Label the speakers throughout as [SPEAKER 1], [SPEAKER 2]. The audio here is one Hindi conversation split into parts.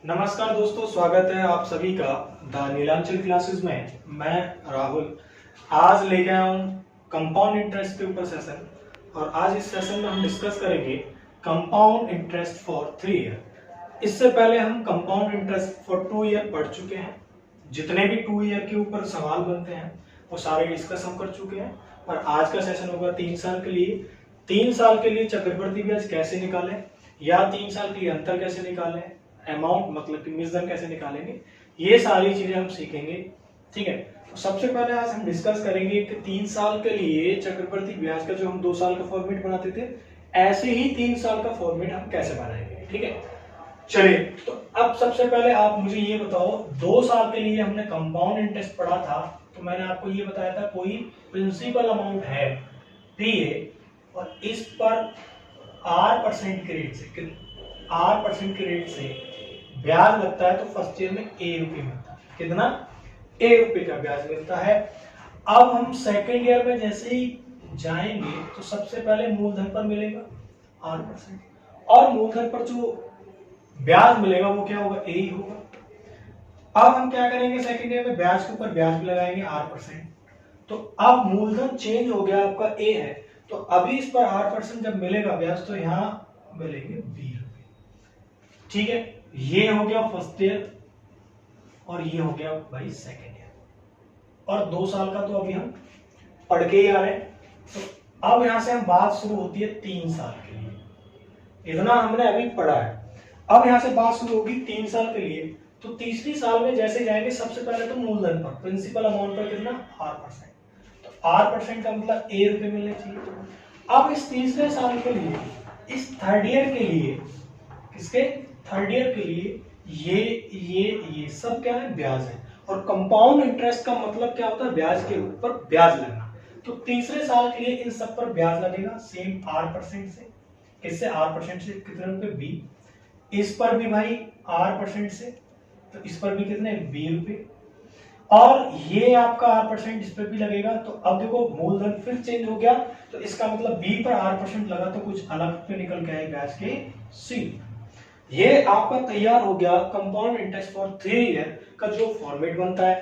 [SPEAKER 1] नमस्कार दोस्तों, स्वागत है आप सभी का द नीलांचल क्लासेस में। मैं राहुल आज लेके आया हूँ कंपाउंड इंटरेस्ट के ऊपर सेशन। और आज इस सेशन में हम डिस्कस करेंगे कंपाउंड इंटरेस्ट फॉर 3 ईयर। इससे पहले हम कंपाउंड इंटरेस्ट फॉर 2 ईयर पढ़ चुके हैं। जितने भी 2 ईयर के ऊपर सवाल बनते हैं वो सारे डिस्कस हम कर चुके हैं। और आज का सेशन होगा 3 साल के लिए। 3 साल के लिए चक्रवृद्धि ब्याज कैसे निकालें या 3 साल के लिए अंतर कैसे निकालें, अमाउंट मतलब कि मिश्रण कैसे निकालेंगे, ये सारी चीजें हम सीखेंगे। ठीक है, तो सबसे पहले आज हम डिस्कस करेंगे कि 3 साल के लिए चक्रवृद्धि ब्याज का जो हम 2 साल का फॉर्मेट बनाते थे, ऐसे ही 3 साल का फॉर्मेट हम कैसे बनाएंगे। ठीक है, चलिए तो अब सबसे पहले आप मुझे ये बताओ, 2 साल के लिए हमने कंपाउंड इंटरेस्ट पढ़ा था, तो मैंने आपको ये बताया था कोई प्रिंसिपल अमाउंट है पीए और इस पर R% के रेट से R% के रेट से ब्याज लगता है, तो फर्स्ट ईयर में A रुपये मिलता है। कितना? A रुपये का ब्याज मिलता है। अब हम सेकेंड ईयर में जैसे ही जाएंगे तो सबसे पहले मूलधन पर मिलेगा R%, और मूलधन पर जो ब्याज मिलेगा वो क्या होगा? A ही होगा। अब हम क्या करेंगे, सेकेंड ईयर में ब्याज के ऊपर ब्याज भी लगाएंगे R%। तो अब मूलधन चेंज हो गया, आपका A है, तो अभी इस पर R% जब मिलेगा ब्याज तो यहाँ मिलेंगे B रुपये। ठीक है, ये हो गया फर्स्ट ईयर और ये हो गया भाई सेकेंड ईयर। और 2 साल का तो अभी हम पढ़ के ही आ रहे हैं। तो अब यहां से हम बात शुरू होती है 3 साल के लिए। इतना हमने अभी पढ़ा है। अब यहां से बात शुरू होगी 3 साल के लिए। तो तीसरी साल में जैसे जाएंगे, सबसे पहले तो मूलधन पर प्रिंसिपल अमाउंट पर कितना? R%। तो R% का मतलब A रुपये मिलने चाहिए। अब इस तीसरे साल के लिए, इस थर्ड ईयर के लिए, किसके? थर्ड ईयर के लिए ये सब क्या है? ब्याज है। और कंपाउंड इंटरेस्ट का मतलब क्या होता है? ब्याज के ऊपर ब्याज लगना। तो तीसरे साल के लिए इन सब पर ब्याज लगेगा सेम R% से। किससे? R% से। कितने रुपए? B। इस पर भी भाई R% से, तो इस पर भी कितने? B रुपए। और ये आपका R% इस पर भी लगेगा। तो अब देखो मूलधन फिर चेंज हो गया, तो इसका मतलब B पर R% लगा तो कुछ अलग पे निकल के आए ब्याज के C। ये आपका तैयार हो गया कंपाउंड इंटरेस्ट फॉर 3 ईयर का जो फॉर्मेट बनता है।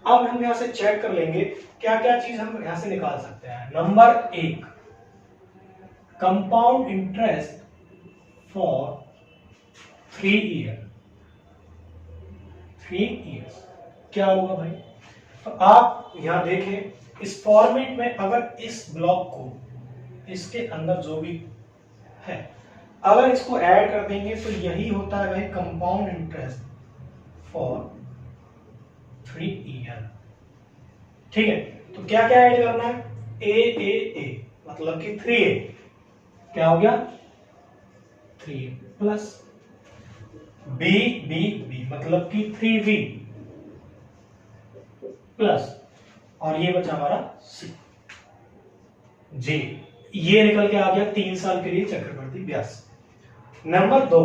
[SPEAKER 1] अब हम यहां से चेक कर लेंगे क्या क्या चीज हम यहां से निकाल सकते हैं। Number 1, compound interest for 3 year. 3 years क्या होगा भाई? तो आप यहां देखें, इस फॉर्मेट में अगर इस ब्लॉक को इसके अंदर जो भी है, अगर इसको ऐड कर देंगे तो यही होता है भाई कंपाउंड इंटरेस्ट फॉर 3 ईयर। ठीक है, तो क्या क्या ऐड करना है? ए मतलब कि 3A क्या हो गया? 3A प्लस बी मतलब कि 3B प्लस, और ये बचा हमारा C J। ये निकल के आ गया 3 साल के लिए चक्रवृद्धि ब्याज। नंबर 2,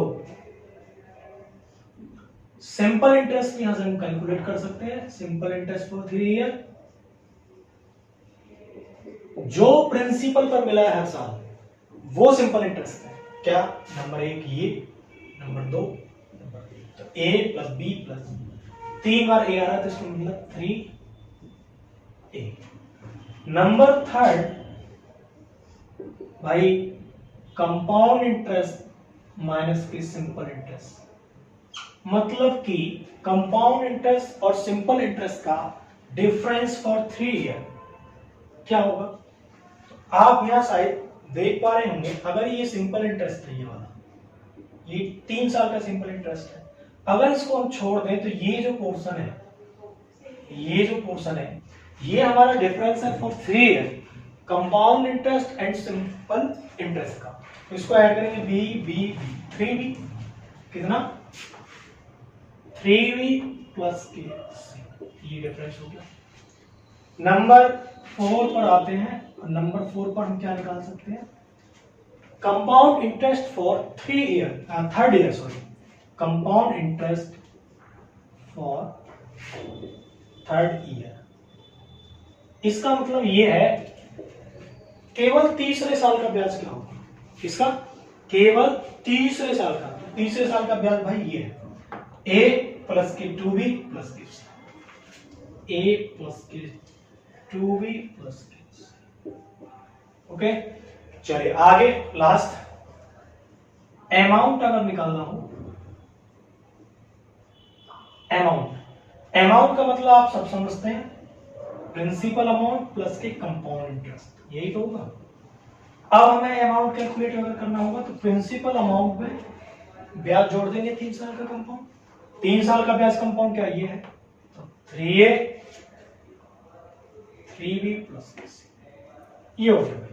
[SPEAKER 1] सिंपल इंटरेस्ट यहां से हम कैलकुलेट कर सकते हैं। सिंपल इंटरेस्ट फॉर 3 ईयर, जो प्रिंसिपल पर मिला है हर साल वो सिंपल इंटरेस्ट है। क्या? नंबर 1 ये, नंबर 2 नंबर 3। तो A plus B plus 3 bar A आ रहा है तो इसको मतलब 3A। नंबर 3 भाई कंपाउंड इंटरेस्ट माइनस की सिंपल इंटरेस्ट, मतलब कि कंपाउंड इंटरेस्ट और सिंपल इंटरेस्ट का डिफरेंस फॉर 3 ईयर क्या होगा? तो आप यहां शायद देख पा रहे होंगे, अगर ये सिंपल इंटरेस्ट है, ये वाला, ये 3 साल का सिंपल इंटरेस्ट है, अगर इसको हम छोड़ दें तो ये जो पोर्शन है, ये हमारा डिफरेंस है for 3 year compound interest and simple interest का। तो इसको ऐड करेंगे बी 3B कितना? 3B प्लस के, ये डिफरेंस हो गया। नंबर 4 पर आते हैं, और नंबर 4 पर हम क्या निकाल सकते हैं? Compound interest for 3 year, third year, sorry, compound interest for third year. इसका मतलब ये है केवल तीसरे साल का ब्याज क्या होगा? इसका केवल तीसरे साल का, तीसरे साल का ब्याज भाई ये है ए प्लस के 2b प्लस के c, ए प्लस के 2b प्लस के c। ओके, चलिए आगे लास्ट अमाउंट अगर निकालना हो, अमाउंट का मतलब आप सब समझते हैं, प्रिंसिपल अमाउंट प्लस के कंपाउंड इंटरेस्ट, यही तो होगा। अब हमें अमाउंट कैलकुलेट अगर करना होगा तो प्रिंसिपल अमाउंट में ब्याज जोड़ देंगे 3 साल का कंपाउंड, 3 साल का ब्याज कंपाउंड क्या ये है, तो 3a 3b प्लस के c, ये हो गया।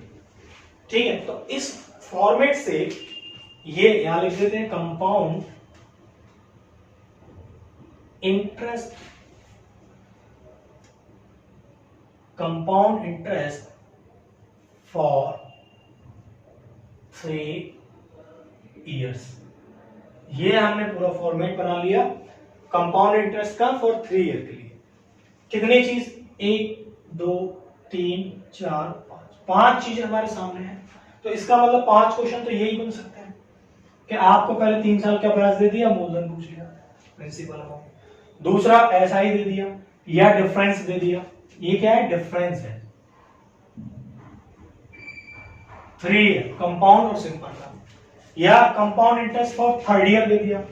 [SPEAKER 1] ठीक है, तो इस फॉर्मेट से ये यहां लिख देते हैं compound interest, compound interest for 3 years. ये हमने पूरा फॉर्मेट बना लिया कंपाउंड इंटरेस्ट का फॉर 3 ईयर के लिए। कितनी चीज, 1 2 3 4 5 चीजें हमारे सामने हैं, तो इसका मतलब 5 क्वेश्चन तो यही बन सकते हैं कि आपको पहले 3 साल का ब्याज दे दिया, मूलधन पूछ लिया, प्रिंसिपल अमाउंट, दूसरा ऐसा ही दे दिया या डिफरेंस दे दिया, ये क्या है, डिफरेंस है, 3 कंपाउंड और सिंपल का, या compound interest for 3rd year दे दिया,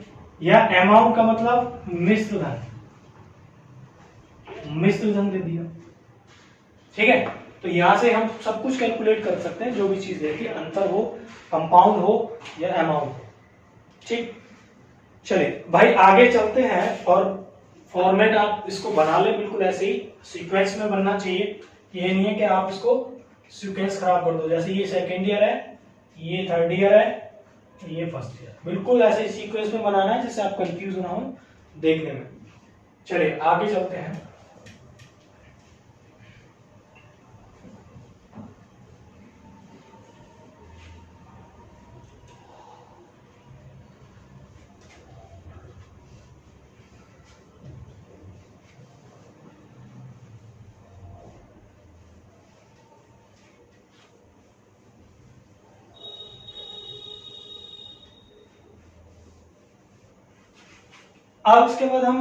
[SPEAKER 1] या अमाउंट का मतलब मिश्र धन दे दिया। ठीक है, तो यहां से हम सब कुछ कैलकुलेट कर सकते हैं, जो भी चीज देखिए, अंतर हो, कंपाउंड हो या अमाउंट हो। ठीक, चलिए भाई आगे चलते हैं, और फॉर्मेट आप इसको बना ले बिल्कुल ऐसे ही सीक्वेंस में बनना चाहिए, ये नहीं है कि आप इसको सीक्वेंस खराब कर दो, जैसे ये 2nd ईयर है, ये 3rd ईयर है, ये 1st ईयर, बिल्कुल ऐसे ही सीक्वेंस में बनाना है जिससे आप कंफ्यूज ना हो देखने में। चलिए आगे चलते हैं। अब इसके बाद हम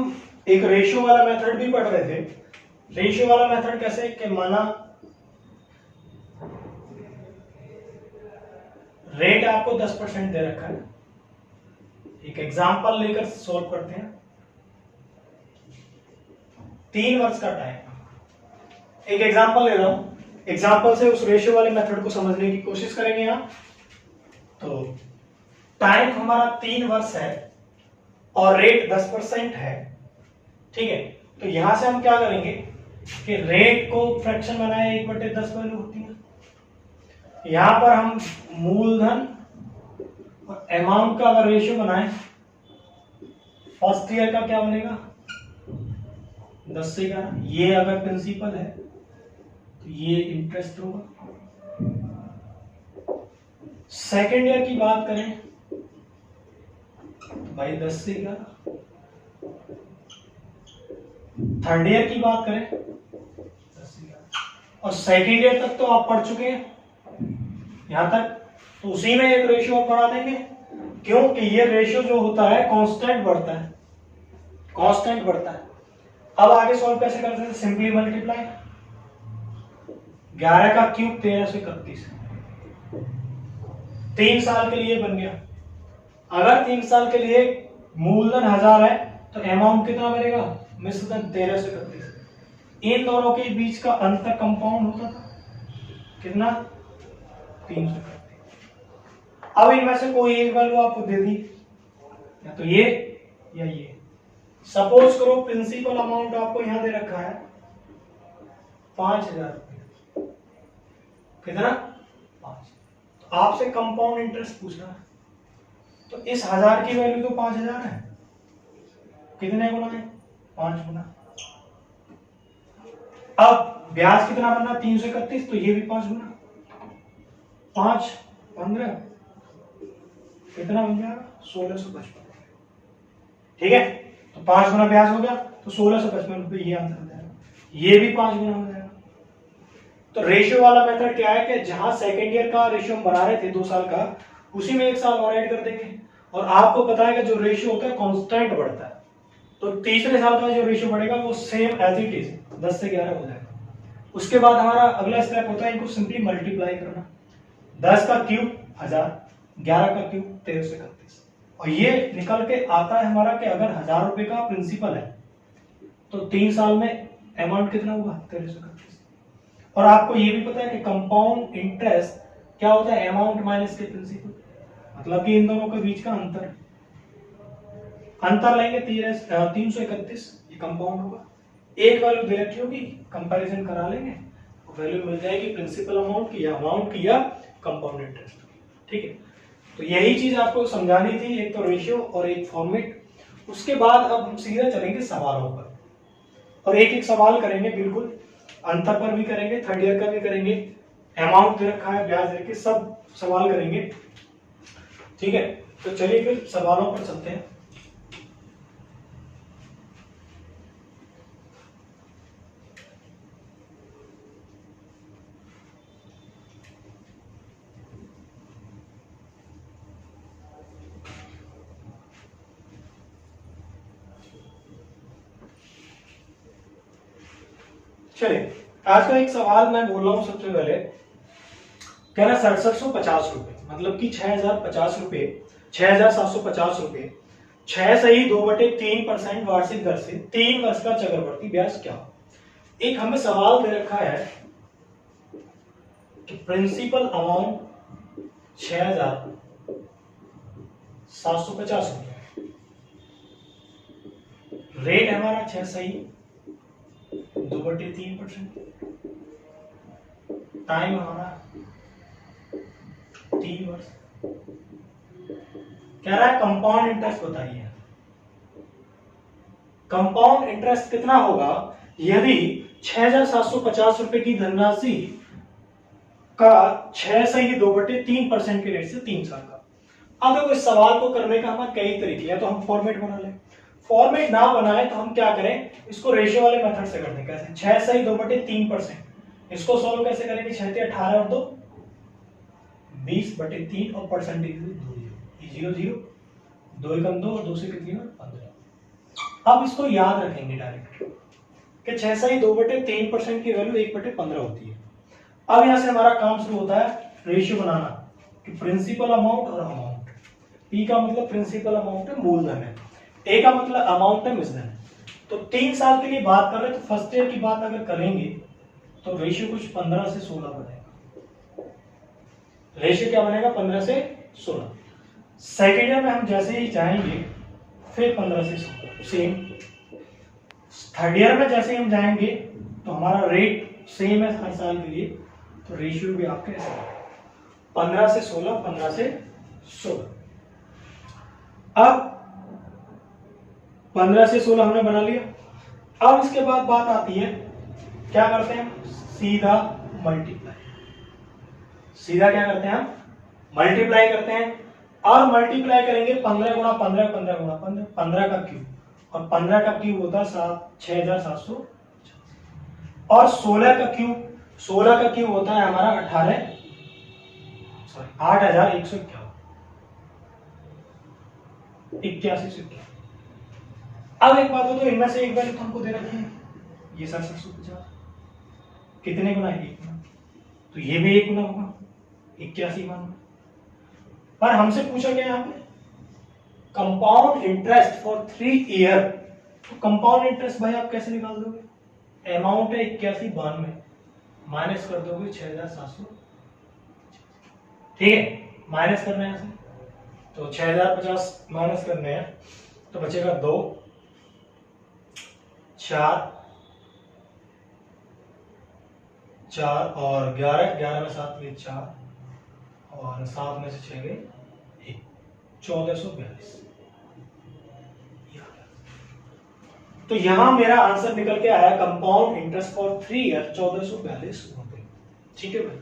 [SPEAKER 1] एक रेशियो वाला मेथड भी पढ़ रहे थे। रेशियो वाला मेथड कैसे, कि माना रेट आपको 10% दे रखा है, एक एग्जांपल लेकर सॉल्व करते हैं। 3 वर्ष का टाइम, एक एग्जांपल ले रहा हूं, एग्जांपल से उस रेशियो वाले मेथड को समझने की कोशिश करेंगे यहां। तो टाइम हमारा 3 वर्ष है और रेट 10% है। ठीक है, तो यहां से हम क्या करेंगे कि रेट को फ्रैक्शन बनाए 1/10 वैल्यू होती है। यहां पर हम मूलधन और अमाउंट का अगर रेशियो बनाए, 1st ईयर का क्या बनेगा 10 से 11, ये अगर प्रिंसिपल है तो ये इंटरेस्ट होगा। 2nd ईयर की बात करें भाई 10 से 11, 3rd ईयर की बात करें 10 से 11, और 2nd ईयर तक तो आप पढ़ चुके हैं यहां तक, तो उसी में एक रेशियो आप बढ़ा देंगे, क्योंकि ये रेशियो जो होता है कांस्टेंट बढ़ता है, कांस्टेंट बढ़ता है। अब आगे सॉल्व कैसे करते हैं, सिंपली मल्टीप्लाई, 11 का क्यूब 13 से 31, 3 साल के लिए बन गया। अगर 3 साल के लिए मूलधन 1000 है तो अमाउंट कितना बनेगा, मिश्रधन 13 से 31। इन दोनों के बीच का अंतर कंपाउंड होता था कितना, 3 से 31। अब इनमें से कोई एक वैल्यू आपको दे दी, या तो ये या ये। सपोज करो प्रिंसिपल अमाउंट आपको यहां दे रखा है 5000 रुपये, कितना 5, तो आपसे कंपाउंड इंटरेस्ट पूछ रहा है, तो इस 1000 की वैल्यू तो 5000 है, कितने गुना है 5 गुना। अब ब्याज कितना बनना 3 से 31, तो ये भी 5 गुना, 5 15 कितना बन जाएगा 1655। ठीक है, तो 5 गुना ब्याज हो गया तो 1655 रुपये ये आंसर हो जाएगा, ये भी 5 गुना हो जाएगा। तो रेशियो वाला मेथड क्या है कि जहां 2nd ईयर का रेशियो हम बना रहे थे 2 साल का, उसी में 1 साल और ऐड कर देंगे, और आपको पता है कि जो रेशियो होता है कांस्टेंट बढ़ता है, तो तीसरे साल का जो रेशियो बढ़ेगा वो सेम एज इट इज 10 से 11 हो जाएगा। उसके बाद हमारा अगला स्टेप होता है इनको सिंपली मल्टीप्लाई करना। 10 का क्यूब 1000, 11 का क्यूब 1331, और ये निकल के आता है हमारा कि अगर 1000 रुपए का प्रिंसिपल है तो 3 साल में अमाउंट कितना होगा 1331। और आपको ये भी पता है कि कंपाउंड इंटरेस्ट क्या होता है, अमाउंट माइनस के प्रिंसिपल, मतलब कि इन दोनों के बीच का अंतर लेंगे 331, ये कंपाउंड होगा। एक वैल्यू दे रखी होगी, कंपैरिजन करा लेंगे, वैल्यू मिल जाएगी प्रिंसिपल अमाउंट की या कंपाउंड इंटरेस्ट की। ठीक है, तो यही चीज आपको समझानी थी, एक तो रेशियो और एक फॉर्मेट। उसके बाद अब हम सीधा चलेंगे सवालों पर, और एक एक सवाल करेंगे, बिल्कुल अंतर पर भी करेंगे, थर्ड ईयर का भी करेंगे, अमाउंट दे रखा है, ब्याज दे के सब सवाल करेंगे। ठीक है, तो चलिए फिर सवालों पर चलते हैं। चलिए, आज का एक सवाल मैं बोल रहा हूं सबसे पहले, कह रहा 6750 रुपए, मतलब कि 6050 रुपए, 6750 रुपए 6 सही 2/3% वार्षिक दर से 3 वर्ष का चक्रवर्ती ब्याज क्या। एक हमें सवाल दे रखा है कि प्रिंसिपल अमाउंट 6750 रुपए, रेट हमारा 6 सही 2/3%, टाइम हमारा 3 वर्ष। कह रहा है कंपाउंड इंटरेस्ट बताइए। कंपाउंड इंटरेस्ट कितना होगा यदि 6750 रुपए की धनराशि का 6 से ही 2/3% के रेट से 3 साल का। अब देखो इस सवाल को करने का हमारे कई तरीके हैं, तो हम फॉर्मेट बना लें। फॉर्मेट ना बनाए तो हम क्या करें, इसको रेशियो वाले मेथड से करते हैं। कैसे, 6 से ही 2/3%, इसको सॉल्व कैसे करेंगे, 6 से 18 और 2 20/3 और परसेंटेज 0 0 2 एकम 2 और 2 से कितनी है 15। अब इसको याद रखेंगे डायरेक्ट कि 6 से ही 2/3% की वैल्यू 1/15 होती है। अब यहां से हमारा काम शुरू होता है रेशियो बनाना कि प्रिंसिपल अमाउंट और अमाउंट। पी का मतलब प्रिंसिपल अमाउंट है, मूलधन है, ए का मतलब अमाउंट है, मिश्रण है। तो 3 साल के लिए बात कर रहे हैं, तो फर्स्ट ईयर की बात अगर करेंगे तो रेशियो कुछ 15 से 16 बनेगा। रेशियो क्या बनेगा, 15 से 16। सेकेंड ईयर में हम जैसे ही जाएंगे फिर 15 से 16 सेम। थर्ड ईयर में जैसे ही हम जाएंगे तो हमारा रेट सेम है हर साल के लिए, तो रेशियो भी आपके ऐसे 15 से 16, 15 से 16। अब 15 से 16 हमने बना लिया। अब इसके बाद बात आती है, क्या करते हैं, सीधा मल्टीप्लाई। सीधा क्या करते हैं हम, मल्टीप्लाई करते हैं। और मल्टीप्लाई करेंगे 15 गुणा 15, 15 गुणा 15, 15 का क्यूब, और 15 का क्यूब होता है 6750, और 16 का क्यूब होता है हमारा 8151। अब एक बात हो, तो इनमें से एक वैल्यू तो हमको दे रखी है, ये 6750 कितने गुना है, 1 गुना, तो ये भी 1 गुना होगा 81 मान। पर हमसे पूछा गया यहाँ पे कंपाउंड इंटरेस्ट फॉर 3 ईयर, तो कंपाउंड इंटरेस्ट भाई आप कैसे निकाल दोगे, अमाउंट है 8192, माइनस कर दोगे 6700, ठीक है, माइनस करना है ऐसे, तो 6050 माइनस करने हैं तो बचेगा 2 4 और 11 में 7 में 4 और 7 में से 6 गए 1, 1442। तो यहां मेरा आंसर निकल के आया कंपाउंड इंटरेस्ट फॉर 3 ईयर 1442 रुपए। ठीक है भाई,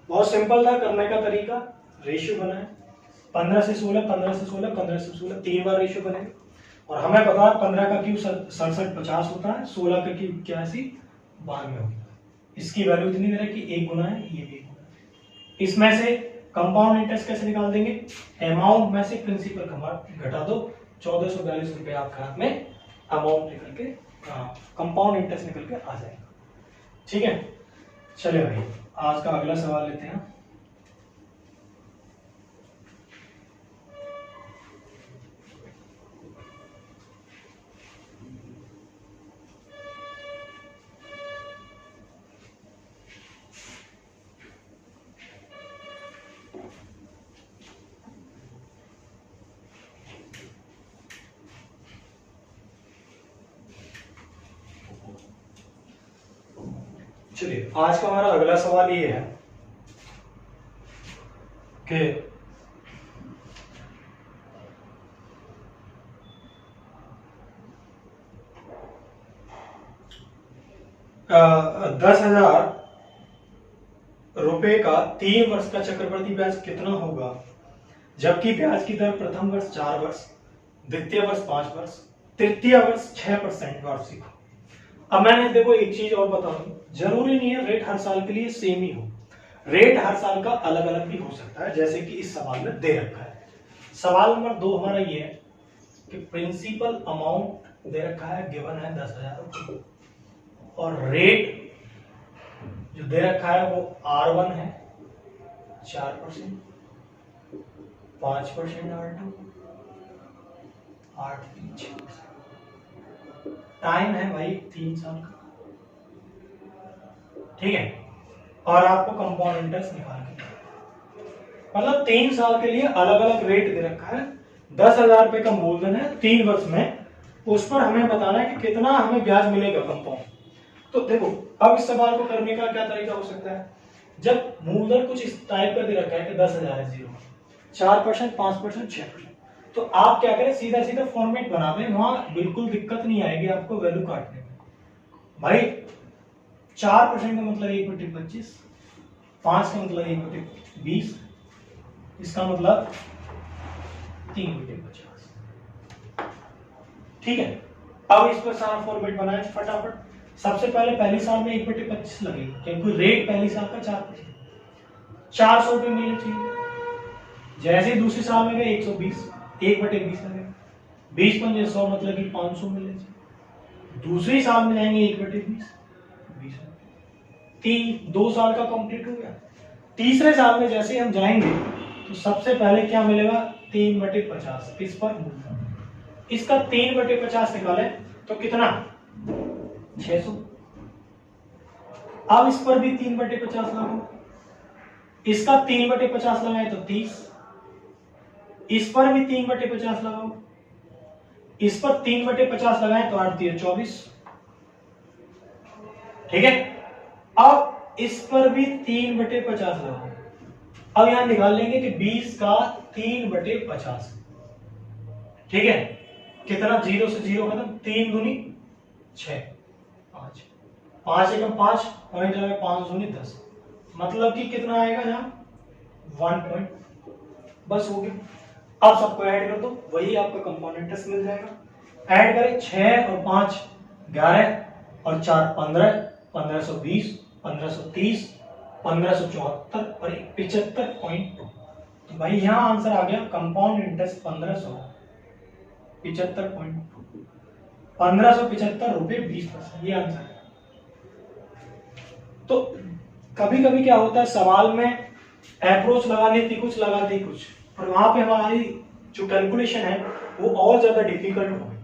[SPEAKER 1] बहुत सिंपल था करने का तरीका। रेशियो बना है 15 से 16, 15 से 16, 15 से 16, 3 बार रेशियो बनेगा। और हमें पता है 15 का क्यूब 6750 होता है, 16 का क्यूब 8192 होता है। इसकी वैल्यू इतनी दे कि 1 गुना है, ये भी 1 गुना है। इसमें से कंपाउंड इंटरेस्ट कैसे निकाल देंगे, अमाउंट में से प्रिंसिपल घटा दो, 1442 रुपए आपके हाथ में अमाउंट निकल के, कंपाउंड इंटरेस्ट निकल के आ जाएगा। ठीक है, चलिए भाई आज का अगला सवाल लेते हैं। चलिए आज का हमारा अगला सवाल ये है कि 10,000 रुपए का 3 वर्ष का चक्रवृद्धि ब्याज कितना होगा, जबकि ब्याज की दर प्रथम वर्ष 4 वर्ष, द्वितीय वर्ष 5 वर्ष, तृतीय वर्ष 6% वार्षिक हो। अब मैंने देखो एक चीज और बताऊं, जरूरी नहीं है रेट हर साल के लिए सेम ही हो, रेट हर साल का अलग अलग भी हो सकता है, जैसे कि इस सवाल में दे रखा है। सवाल नंबर 2 हमारा ये है कि प्रिंसिपल अमाउंट दे रखा है, गिवन है 10,000 रुपये, और रेट जो दे रखा है वो R1 है 4%, 5% R2, 8-3-6%। टाइम है भाई 3 साल का, ठीक है, और आपको कंपाउंड इंटरेस्ट निकाल के, मतलब 3 साल के लिए अलग अलग रेट दे रखा है। 10,000 रुपए का मूलधन है 3 वर्ष में, उस पर हमें बताना है कि कितना हमें ब्याज मिलेगा कंपाउंड। तो देखो अब इस सवाल को करने का क्या तरीका हो सकता है, जब मूलधन कुछ इस टाइप का दे रखा है कि 10,000 है, 0 4%, 5%, 6%, तो आप क्या करें, सीधा सीधा फॉर्मेट बना दें, वहां बिल्कुल दिक्कत नहीं आएगी आपको वैल्यू काटने में। भाई 4% का मतलब 1/25, 5 का मतलब 1/20, इसका मतलब 3/50। ठीक है, अब इस पर सारा फॉर्मेट बनाए फटाफट। सबसे पहले पहले साल में 1/25 लगेगा, क्योंकि रेट पहले साल का 4%, 400 रुपये मिलने चाहिए। जैसे दूसरे साल में गए 120, 1/20 लगेगा, 20 × 100 मतलब कि 500 मिलने चाहिए। दूसरी साल में जाएंगे 1/20, 2 साल का कंप्लीट हो गया। तीसरे साल में जैसे हम जाएंगे तो सबसे पहले क्या मिलेगा, 3/50 किस पर, इसका 3/50 निकाले तो कितना, 600। अब इस पर भी 3/50 लगाओ, इसका 3/50 लगाए तो 30, इस पर भी 3/50 लगाओ, इस पर 3/50 लगाए तो 8×3=24। ठीक है, अब इस पर भी 3/50 लगाओ। अब यहां निकाल लेंगे कि 20 का 3/50, ठीक है, कितना, 0 से 0 खत्म, 3 दूनी 6, 5, 5 एकम 5, पॉइंट लगे 5 दूनी 10, मतलब कि कितना आएगा यहाँ 1 पॉइंट, बस हो गया। अब सबको ऐड कर दो, वही आपका कंपाउंड इंटरेस्ट मिल जाएगा। ऐड करें 6 और 5 11 और 4 15, 1520, 1530, 1574 और 75.2। तो भाई यहाँ आंसर आ गया कंपाउंड इंटरेस्ट 1575.2, 1575 रुपए 20%, ये आंसर है। तो कभी कभी क्या होता है, सवाल में अप्रोच लगानी थी कुछ, लगाती कुछ, और वहां पे हमारी जो कैलकुलेशन है वो और ज्यादा डिफिकल्ट हो गई।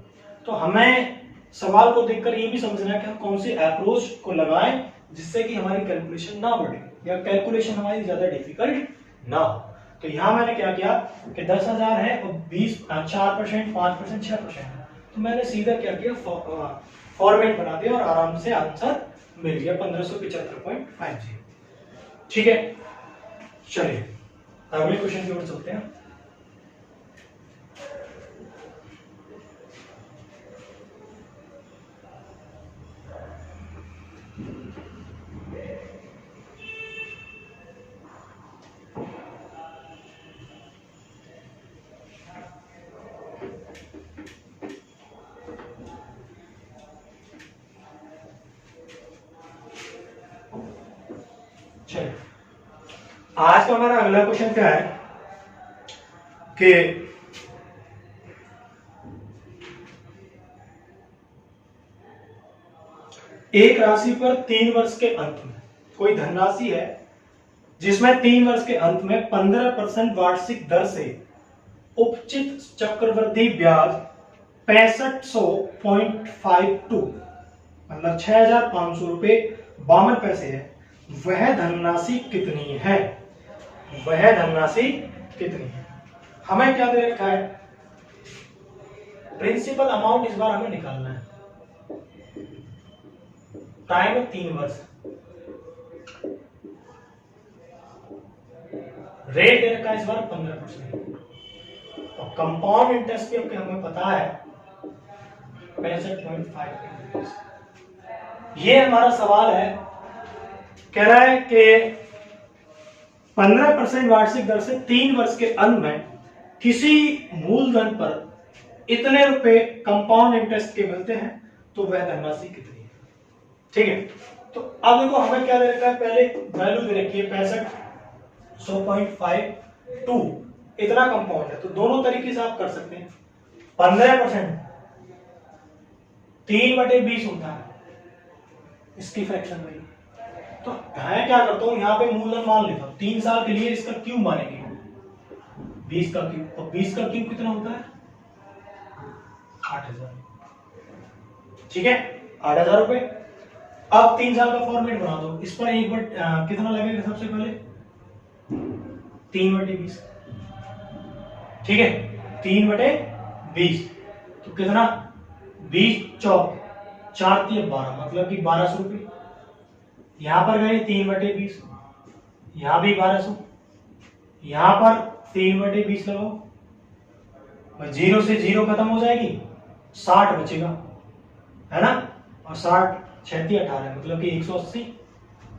[SPEAKER 1] तो हमें सवाल को देखकर ये भी समझना है कि हम कौन सी अप्रोच को लगाएं जिससे कि हमारी कैलकुलेशन ना बढ़े या कैलकुलेशन हमारी ज्यादा डिफिकल्ट ना हो। तो यहाँ मैंने क्या किया कि 10,000 है और 4%, 5%, 6% है, तो मैंने सीधा क्या किया, फॉर्मेट बना दिया और आराम से आंसर मिल गया 1575.50। ठीक है, चलिए अगले क्वेश्चन की ओर चलते हैं। चलिए आज का हमारा अगला क्वेश्चन क्या है कि एक राशि पर 3 वर्ष के अंत में कोई धनराशि है जिसमें 3 वर्ष के अंत में 15% वार्षिक दर से उपचित चक्रवृद्धि ब्याज 6500.52 मतलब 6500 रुपए 52 पैसे है, वह धनराशि कितनी है? वह धनराशि कितनी है? हमें क्या दे रखा है? प्रिंसिपल अमाउंट इस बार हमें निकालना है। टाइम है 3 वर्ष, रेट दे रखा है इस बार 15%, और कंपाउंड इंटरेस्ट भी हमें पता है 65.5। ये हमारा सवाल है, कह रहा है कि 15% वार्षिक दर से 3 वर्ष के अंत में किसी मूलधन पर इतने रुपए कंपाउंड इंटरेस्ट के मिलते हैं, तो वह धनराशि कितनी है? ठीक है, तो अब देखो हमें क्या दे रखा है, पहले वैल्यू दे रखी है 6500.52, इतना कंपाउंड है, तो दोनों तरीके से आप कर सकते हैं। 15% 3/20 होता है इसकी फ्रैक्शन वैल्यू, तो मैं क्या करता हूं, यहां पे मूलधन मान लेता हूं 3 साल के लिए, इसका क्यूब मानेंगे 20 का क्यूब, और 20 का क्यूब कितना होता है 8000। ठीक है, 8000 रुपए। अब 3 साल का फॉर्मेट बना दो, इस पर एक बार कितना लगेगा, सबसे पहले 3/20। ठीक है, 3/20 तो कितना 20 चौक 4 3 12, मतलब कि 1200 रुपये। यहां पर गए 3/20, यहां भी 1200, यहां पर 3/20 लगाओ, 0 से 0 खत्म हो जाएगी, 60 बचेगा, है ना, और 60 36 18 मतलब कि 180।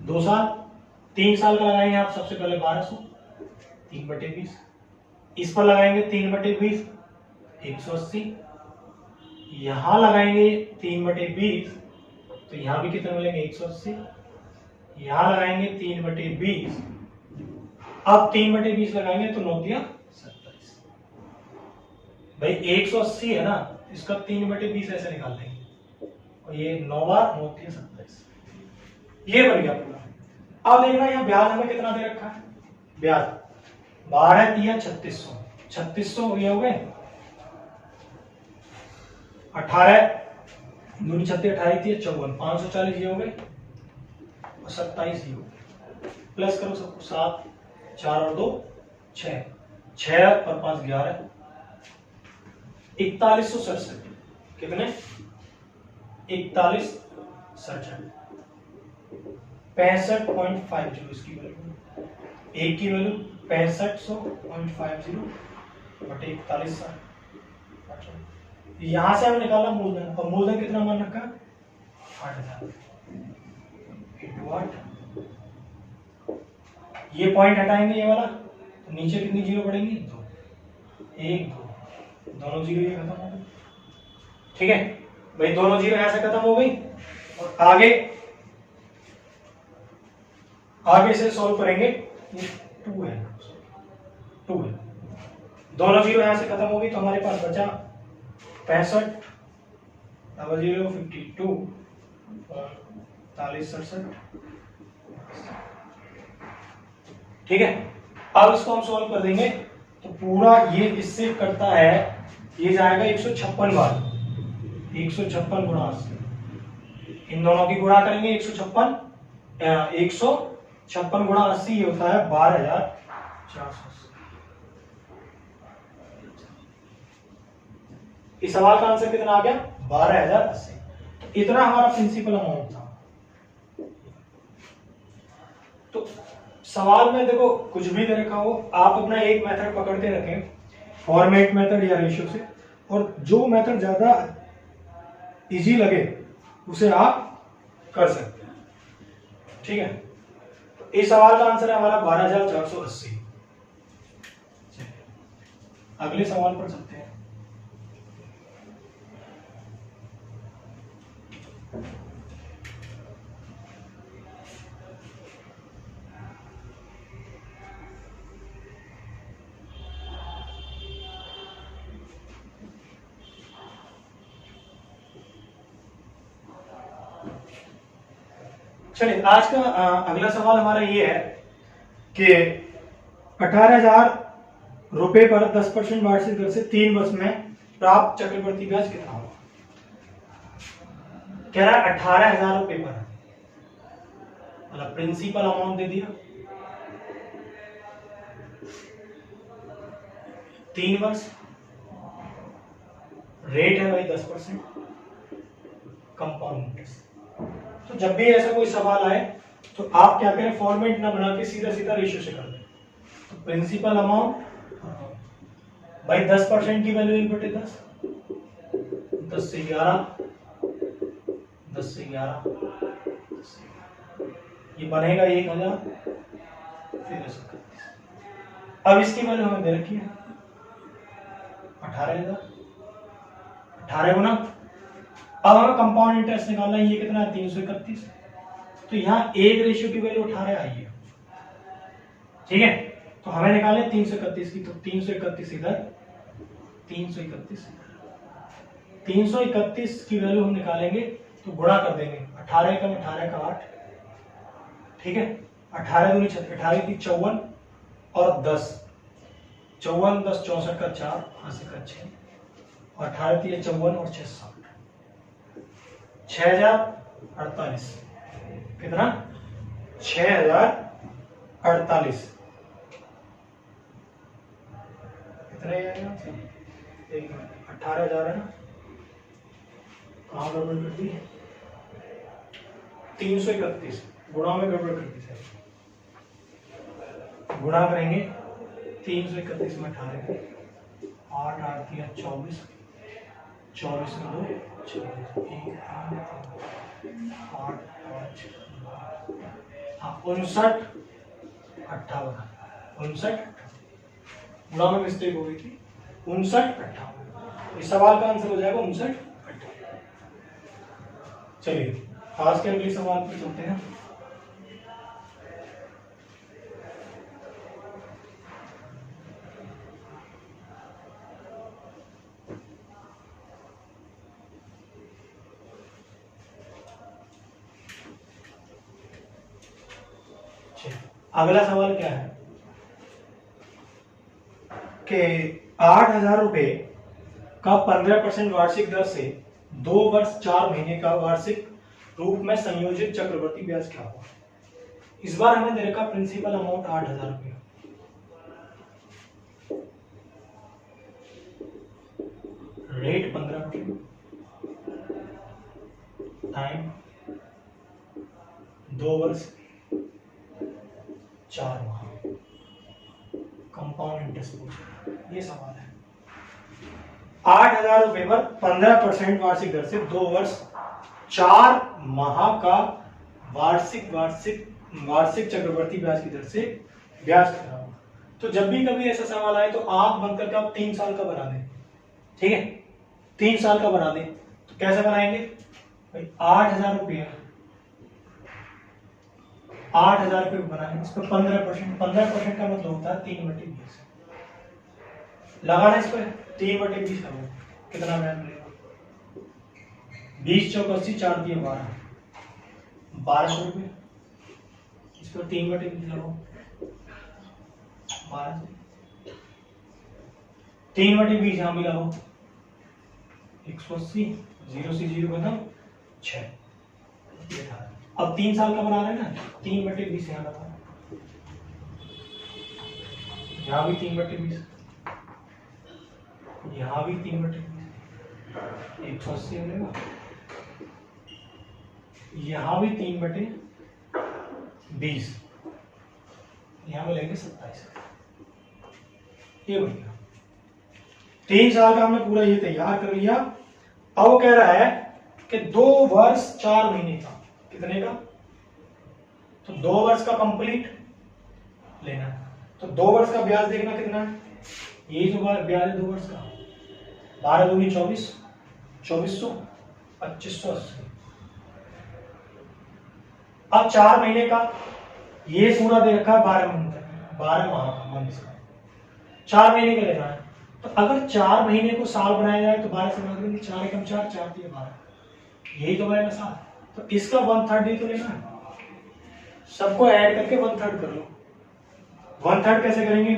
[SPEAKER 1] 2 साल 3 साल का लगाएंगे आप, सबसे पहले 1200 3/20, इस पर लगाएंगे 3/20 180, यहां लगाएंगे 3/20 तो यहां भी कितने मिलेंगे 180, यहां लगाएंगे 3/20, अब 3/20 लगाएंगे तो 9 दिया 27। भाई 180 है ना, इसका 3/20 ऐसे निकाल देंगे, और ये 9 बार 9 दिया 27, ये बन गया पूरा। अब देखना यहाँ ब्याज हमें कितना दे रखा है, ब्याज 12 दिया 3600, 3600 ये हो गए, 18 दूनी 36 18 दिया 54, 540 ये हो गए, और 27 ये हो गए। प्लस करो सबको, 7 4 और 2 6, 6 और 5 11, 4167। कितने 4167, 65.50 इसकी वैल्यू, एक की वैल्यू 6500.50 बटे 4160। यहां से हमें निकालना मूलधन, और मूलधन कितना मान रखा 8000 इंटू 8। ये पॉइंट हटाएंगे ये वाला, तो नीचे कितनी जीरो पड़ेंगी 2, 1 2, दोनों जीरो ये खत्म हो गई। ठीक है भाई, दोनों जीरो यहां से खत्म हो गई, और आगे से सॉल्व करेंगे, ये 2 है, 2 है, दोनों जीरो यहां से खत्म हो गई, तो हमारे पास बचा 65 00 52 और 4167। ठीक है, अब इसको हम सॉल्व कर देंगे, तो पूरा ये इससे करता है, ये जाएगा 156 बार, 156 गुणा 80, इन दोनों की गुणा करेंगे 156 गुणा 80, ये होता है 12480। इस सवाल का आंसर कितना आ गया 12080। तो इतना हमारा प्रिंसिपल अमाउंट था। तो सवाल में देखो कुछ भी दे रखा हो, आप अपना एक मेथड पकड़ के रखें, फॉर्मेट मेथड या रेशियो से, और जो मेथड ज्यादा इजी लगे उसे आप कर सकते हैं। ठीक है, तो इस सवाल का आंसर है हमारा 12480। अगले सवाल पर चलते हैं। चलिए आज का अगला सवाल हमारा ये है कि 18,000 रुपए पर 10% वार्षिक दर से 3 वर्ष में प्राप्त चक्रवृद्धि ब्याज कितना होगा। कह रहा है 18,000 रुपए पर, मतलब प्रिंसिपल अमाउंट दे दिया, 3 वर्ष, रेट है भाई 10%, कंपाउंड इंटरेस्ट। तो जब भी ऐसा कोई सवाल आए तो आप क्या करें, फॉर्मेट ना बना के सीधा सीधा रेशियो से कर दें। तो प्रिंसिपल अमाउंट भाई 10% की वैल्यू 1/10, 10 से 11, 10 से 11, ये बनेगा 1,000, फिर 31। अब इसकी वैल्यू हमें दे रखी है 18,000, 18 गुना। अब हमें कंपाउंड इंटरेस्ट निकालना है, ये कितना है 331। तो यहाँ एक रेशियो की वैल्यू 18 आई है, ठीक है। तो हमें निकाले 331 की, तो 331 इधर, 331 331 की वैल्यू हम निकालेंगे तो गुणा कर देंगे, 18 का 18 का 8, ठीक है। 18 दूनी 36, 18 की 54 और 10, 54 10 64 का 4, 80 का 6, और 18 थी 54 और 6 60, 6,048। कितना? 6,048। कितने आएगा? 18,000 है ना, कहाँ गड़बड़ कर दी? 331 गुणा में गड़बड़ कर दी, गुणा करेंगे 331 में 18, 8 8 दिया 24, 24 में 2 6, 1 8 5 59 58, 59 गुणा में मिस्टेक हो गई थी, 59 58। इस सवाल का आंसर हो जाएगा 59 58। चलिए आज के अगले सवाल पर चलते हैं। अगला सवाल क्या है कि 8,000 रुपए का 15% वार्षिक दर से 2 वर्ष 4 महीने का वार्षिक रूप में संयोजित चक्रवृद्धि ब्याज क्या होगा। इस बार हमें दे रखा प्रिंसिपल अमाउंट 8,000 रुपये, रेट 15%, टाइम 2 वर्ष 4 माह, कंपाउंड इंटरेस्ट पूछा। ये सवाल है 8,000 रुपए पर 15% वार्षिक दर से 2 वर्ष 4 माह का वार्षिक चक्रवृद्धि ब्याज की दर से ब्याज कितना होगा। तो जब भी कभी ऐसा सवाल आए तो आंख बंद करके आप 3 साल का बना दें, ठीक है, 3 साल का बना दें। तो कैसे बनाएंगे भाई, 8,000 रुपया 8,000 रुपये बनाएंगे, इस पर 15% का मतलब होता है 3/20 लगाना, इस पर 3/20 लगाओ, कितना ब्याज मिलेगा, 20 चौक 80, 4 दिए 12, 1200 रुपये। इस पर 3/20 लगाओ, 1200, 3/20 यहाँ भी लगाओ, 180, 0 से 0 खत्म, 6। अब 3 साल का बना रहे हैं ना, 3/20 यहाँ लगा, यहाँ भी 3/20, यहाँ भी 3/20, 180 मिलेगा, यहाँ भी 3/20, यहाँ मिलेंगे 27। ये बढ़िया, 3 साल का हमने पूरा ये तैयार कर लिया। अब वो कह रहा है कि 2 वर्ष 4 महीने का, कितने का, तो 2 वर्ष का कंप्लीट लेना है। तो 2 वर्ष का ब्याज देखना कितना है, यही जो ब्याज है 2 वर्ष का, 12 दूनी 24, 2400, 2580। अब 4 महीने का, ये पूरा दे रखा है 12 महीने तक, 12 माह का मंथ का, 4 महीने का लेना है। तो अगर 4 महीने को साल बनाया जाए तो 12 से भाग देंगे, 4 एकम 4, 4 दिए 12, यही तो बनेगा साल। तो इसका 1/3 तो लेना है, सबको ऐड करके 1/3 कर लो। 1/3 कैसे करेंगे?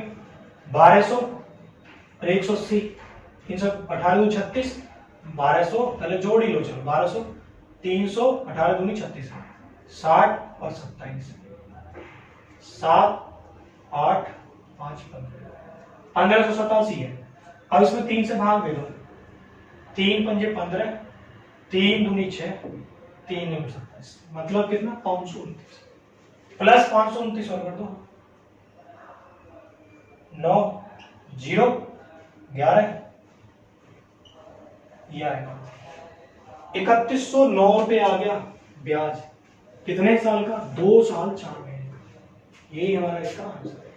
[SPEAKER 1] 1200 और 180, 318 36, 1200 पहले जोड़ ही लो, चलो 1200, 300, 18 दूनी 36, 60 और 27, 7, 8, 5, 1587 है। अब इसमें 3 से भाग दे दो, 3 पंजे 15, 3 दूनी 6, 3 दूनी 27, मतलब कितना? 529 प्लस 529 और कर दो, 9, 0, 11, ये आएगा 3109 रुपये आ गया ब्याज। कितने साल का? 2 साल 4 महीने। यही हमारा इसका आंसर है।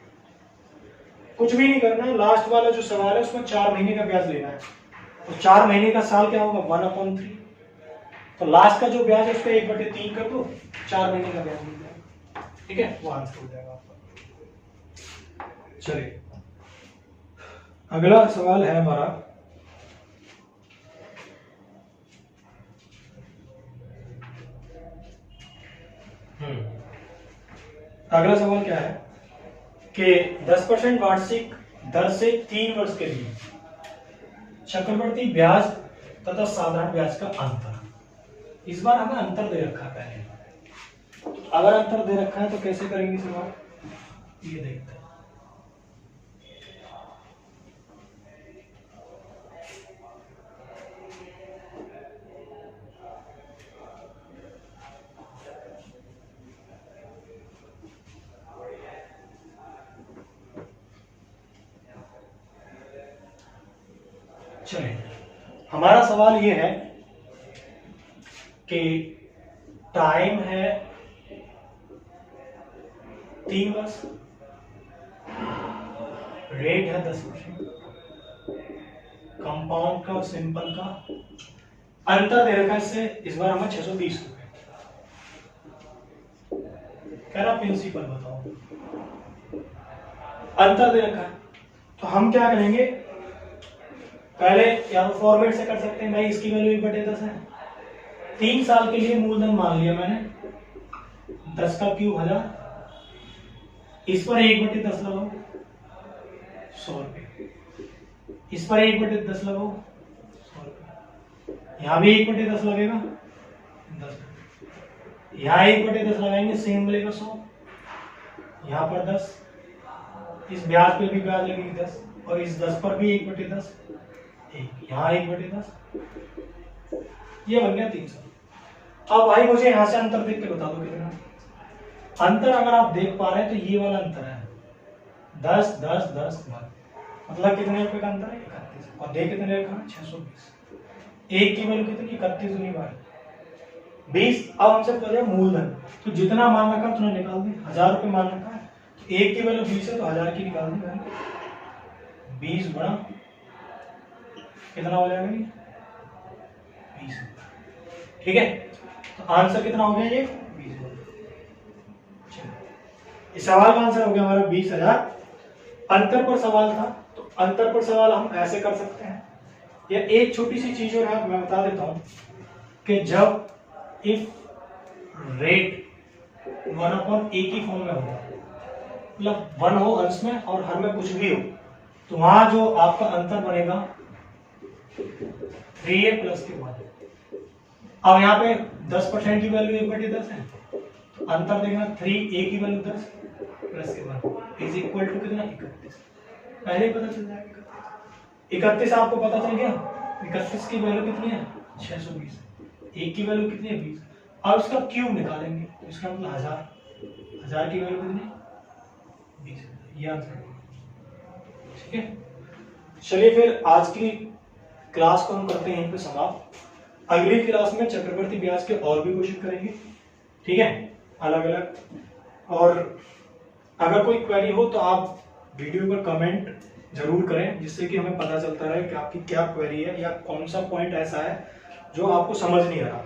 [SPEAKER 1] कुछ भी नहीं करना है, लास्ट वाला जो सवाल है उसमें 4 महीने का ब्याज लेना है। तो 4 महीने का साल क्या होगा? 1/3। तो लास्ट का जो ब्याज है उसको 1/3 कर दो, 4 महीने का ब्याज मिल जाएगा। ठीक है, वो आंसर हो जाएगा आपका। चलिए अगला सवाल है हमारा, अगला सवाल क्या है कि 10% वार्षिक दर से 3 वर्ष के लिए चक्रवृद्धि ब्याज तथा साधारण ब्याज का अंतर। इस बार हमें अंतर दे रखा है पहले। अगर अंतर दे रखा है तो कैसे करेंगे सवाल, ये देखते हैं। चलिए हमारा सवाल ये है कि टाइम है 3 वर्ष, रेट है 10%, कंपाउंड का सिंपल का अंतर दे रखा है इससे, इस बार हमें 620 रुपए। कह रहा प्रिंसिपल बताओ, अंतर दे रखा है तो हम क्या करेंगे, पहले या तो फॉर्मेट से कर सकते हैं भाई, इसकी वैल्यू 1/10 है। 3 साल के लिए मूलधन मान लिया मैंने 10 का क्यूब 1000, इस पर 1/10 लगाओ 100 रुपये, इस पर 1/10 लगाओ 100 रुपये, यहाँ भी 1/10 लगेगा 10, यहाँ 1/10 लगाएंगे सेम मिलेगा 100, यहाँ पर 10, इस ब्याज पे भी ब्याज लगेगी 10 और इस 10 पर भी 1/10, यहाँ 1/10, ये बन गया 300। अब भाई मुझे यहां से अंतर देख के बता दो कितना अंतर। अगर आप देख पा रहे हैं तो ये वाला अंतर है 10, 10, 10, 10, मतलब कितने रुपए का अंतर है? 31। और दे कितने रखा है? 620। एक की वैल्यू कितनी? 31 दूनी 20। अब हमसे पूछा मूलधन, तो जितना मान रखा उतना निकाल दें। 1000 रुपये मान रखा है, तो एक की वैल्यू 20 है तो 1000 की निकाल दें। 20 गुणा कितना हो जाएगा? 20। ठीक है, तो आंसर कितना हो गया? ये 20। इस सवाल का आंसर हो गया हमारा 20,000। अंतर पर सवाल था, तो अंतर पर सवाल हम ऐसे कर सकते हैं, या एक छोटी सी चीज और है मैं बता देता हूं कि जब इफ रेट 1/a की फॉर्म में होगा, मतलब 1 हो अंश में और हर में कुछ भी हो, तो वहां जो आपका अंतर बनेगा 3a प्लस के बाद। अब यहाँ पे 10% की वैल्यू 1/10 है, तो अंतर देखना 3a की वैल्यू 10 प्लस के बाद इज इक्वल टू कितना? 31। पहले ही पता चल जाएगा 31 आपको पता चल गया। 31 की वैल्यू कितनी है? 620। एक की वैल्यू कितनी है? 20। अब इसका क्यूब निकालेंगे, तो इसका मतलब 1000 की वैल्यू कितनी? 20। ये आंसर। ठीक है, चलिए फिर आज की क्लास को हम करते हैं यहीं पे समाप्त। अगली क्लास में चक्रवर्ती ब्याज के और भी क्वेश्चन करेंगे। ठीक है, अलग अलग। और अगर कोई क्वेरी हो तो आप वीडियो पर कमेंट जरूर करें, जिससे कि हमें पता चलता रहे कि आपकी क्या क्वेरी है या कौन सा पॉइंट ऐसा है जो आपको समझ नहीं आ रहा,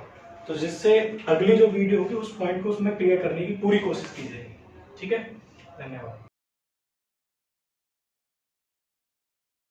[SPEAKER 1] तो जिससे अगली जो वीडियो होगी उस पॉइंट को उसमें क्लियर करने की पूरी कोशिश की जाएगी। ठीक है, धन्यवाद।